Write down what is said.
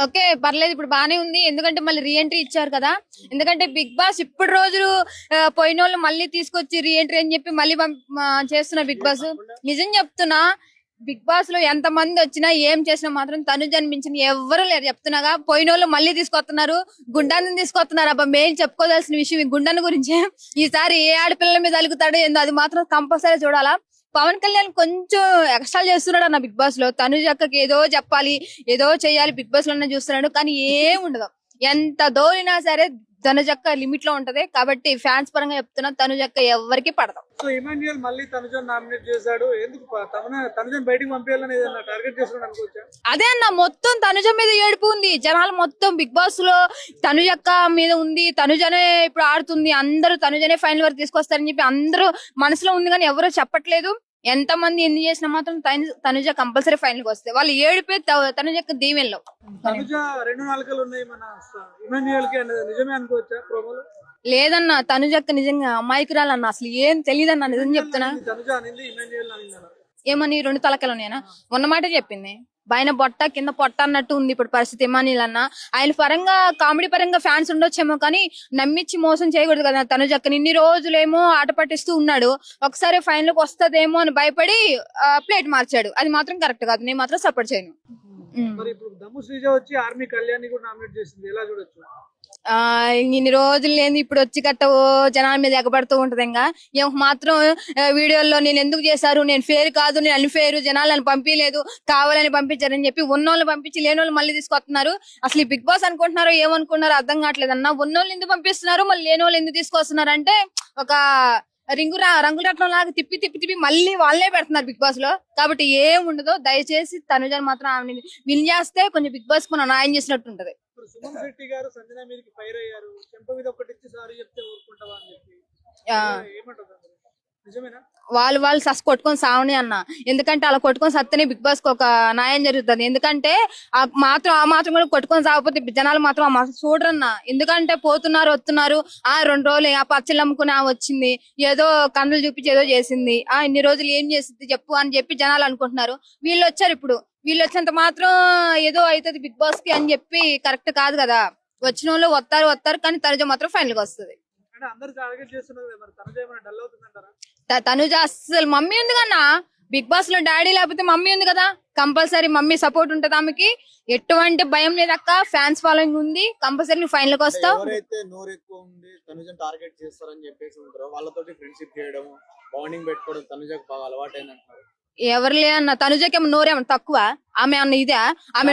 Okay పర్లేదు ఇప్పుడు బానే ఉంది ఎందుకంటే మళ్ళీ రీఎంట్రీ ఇచ్చారు కదా. ఎందుకంటే బిగ్ బాస్ ఇప్పుడు రోజులు పోయిన వాళ్ళు మళ్ళీ తీసుకొచ్చి రీఎంట్రీ అని చెప్పి మళ్ళీ చేస్తున్న బిగ్ బాస్. నిజం చెప్తున్నా, బిగ్ బాస్ లో ఎంత మంది వచ్చినా ఏం చేసినా మాత్రం తను జన్మించిన ఎవ్వరు లేరు చెప్తున్నాగా. పోయిన వాళ్ళు మళ్ళీ తీసుకొస్తున్నారు, గుండాన్ని తీసుకొస్తున్నారు. అబ్బా మేము చెప్పుకోవాల్సిన విషయం ఈ గుండాన్ని గురించే. ఈసారి ఏ ఆడపిల్లల మీద అలుగుతాడో ఏందో అది మాత్రం కంపల్సరీ చూడాలా. పవన్ కళ్యాణ్ కొంచెం ఎక్స్ట్రా చేస్తున్నాడు అన్న బిగ్ బాస్ లో. తనుజ అక్కకి ఏదో చెప్పాలి, ఏదో చెయ్యాలి బిగ్ బాస్ లోనే చూస్తున్నాడు, కానీ ఏం ఉండదు. ఎంత దోలినా సరే తనుజక్క లిమిట్ లో ఉంటది. కాబట్టి ఫ్యాన్స్ పరంగా చెప్తున్నా, తనుజక్క ఎవరికి పడదు. సో ఇమాన్యుయల్ మళ్ళీ తనుజను నామినేట్ చేశాడు. ఎందుకు తనుజను బయటికి పంపించాలని ఏదన్నా టార్గెట్ చేస్తున్నాడు అనుకోవచ్చా? అదే అన్న, మొత్తం తనుజ మీద ఏడుపు ఉంది. జనాలు మొత్తం బిగ్ బాస్ లో తనుజక్క మీద ఉంది. తనుజనే ఇప్పుడు ఆడుతుంది, అందరూ తనుజనే ఫైనల్ వరకు తీసుకొస్తారని చెప్పి అందరూ మనసులో ఉంది, కానీ ఎవరో చెప్పట్లేదు. ఎంత మంది ఎన్ని చేసినా మాత్రం తనుజ కంపల్సరీ ఫైనల్ కి వస్తే వాళ్ళు ఏడిపే తనుజక్క దీవెనలో. తనుజ 2 నాలుకలు ఉన్నాయి మన ఇమాన్యుయల్ కి అన్నది నిజమే అనుకోవచ్చా ప్రోమోలో? లేదన్న, తనుజక్క నిజంగా అమాయకురాలన్న, అసలు ఏం తెలియదన్న, నిజం చెప్తున్నా. తనుజ అనింది ఇమాన్యుయల్ అనింది. ఏమని 2 తలకలు ఉన్నాయనా ఉన్నమాట చెప్పింది. పైన బొట్ట కింద పొట్ట అన్నట్టు ఉంది ఇప్పుడు పరిస్థితి. ఇమానిల్ అన్న ఆయన పరంగా కామెడీ పరంగా ఫ్యాన్స్ ఉండొచ్చేమో, కానీ నమ్మించి మోసం చేయకూడదు కదా. తనుజక్కని ఇన్ని రోజులేమో ఆట పట్టిస్తూ ఉన్నాడు, ఒకసారి ఫైనల్ కి వస్తదేమో అని భయపడి ప్లేట్ మార్చాడు. అది మాత్రం కరెక్ట్ కాదు, నేను మాత్రం సపోర్ట్ చేయను. మరి ఇప్పుడు దమ్ము శ్రీజ వచ్చి ఆర్మీ కళ్యాణ్ కూడా నామినేట్ చేసింది, ఎలా చూడొచ్చు? ఇన్ని రోజులు లేని ఇప్పుడు వచ్చి గట్ట జనాల మీద ఎగబడుతూ ఉంటది. ఇంకా మాత్రం వీడియోల్లో నేను ఎందుకు చేశారు, నేను ఫేర్ కాదు, నేను అన్ఫేర్, జనాలను పంపించలేదు, కావాలని పంపించారని చెప్పి ఉన్నోళ్ళు పంపించి లేనోళ్ళు మళ్ళీ తీసుకొస్తున్నారు. అసలు ఈ బిగ్ బాస్ అనుకుంటున్నారో ఏమనుకుంటున్నారో అర్థం కావట్లేదు అన్న. ఉన్నోళ్ళు ఎందుకు పంపిస్తున్నారు, మళ్ళీ లేనోళ్ళు ఎందుకు తీసుకొస్తున్నారు అంటే ఒక రంగుల లాగా తిప్పి తిప్పి తిప్పి మళ్ళీ వాళ్ళే పెడుతున్నారు బిగ్ బాస్ లో. కాబట్టి ఏం ఉండదు. దయచేసి తనుజని మాత్రం ఆమె విన్ చేస్తే కొంచెం బిగ్ బాస్ మనం న్యాయం చేసినట్టు ఉంటది. సుమన్ శెట్టి గారు సంజన మీదకి ఫైర్ అయ్యారు, చెంప మీద ఒకటి ఇచ్చి సారీ చెప్తే ఊరుకుంటావా అని చెప్పి ఏమంటారు? నిజమేనా? వాళ్ళు కొట్టుకొని సావని అన్న. ఎందుకంటే అలా కొట్టుకొని సత్తనే బిగ్ బాస్ కి ఒక న్యాయం జరుగుతుంది. ఎందుకంటే ఆ మాత్రం కూడా కొట్టుకొని సాగపోతే జనాలు మాత్రం ఆ మాత్రం చూడరన్న. ఎందుకంటే పోతున్నారు వస్తున్నారు, 2 రోజులు ఆ పచ్చళ్ళు అమ్ముకుని వచ్చింది, ఏదో కన్నులు చూపించి ఏదో చేసింది, ఇన్ని రోజులు ఏం చేసింది చెప్పు అని చెప్పి జనాలు అనుకుంటున్నారు. వీళ్ళు వచ్చారు, ఇప్పుడు వీళ్ళు వచ్చినంత మాత్రం ఏదో అవుతుంది బిగ్ బాస్ కి అని చెప్పి కరెక్ట్ కాదు కదా. వచ్చిన వాళ్ళు వస్తారు, కానీ తనుజ మాత్రం ఫైనల్ కి వస్తుంది. తనుజ అస్సలు మమ్మీ ఉంది కన్నా బిగ్ బాస్ లో, డాడీ లేకపోతే మమ్మీ ఉంది కదా, కంపల్సరీ మమ్మీ సపోర్ట్ ఉంటది ఆమెకి. ఎటువంటి భయం లేదక్క, ఫ్యాన్స్ ఫాలోయింగ్ ఉంది, కంపల్సరీ ఫైనల్ కి వస్తావు. ఎవరైతే నోరు ఎక్కువ ఉంది తనుజను టార్గెట్ చేస్తారని చెప్పేసి ఉంటారో వాళ్ళతోటి ఫ్రెండ్షిప్ చేయడం, బాండింగ్ పెట్టుకోవడం తనుజకు బాగా అలవాటైంది అంటున్నారు. ఎవరు లేదన్న, తనుజకి ఏమో నోరేమో తక్కువ, ఆమె అన్న ఇదే ఆమె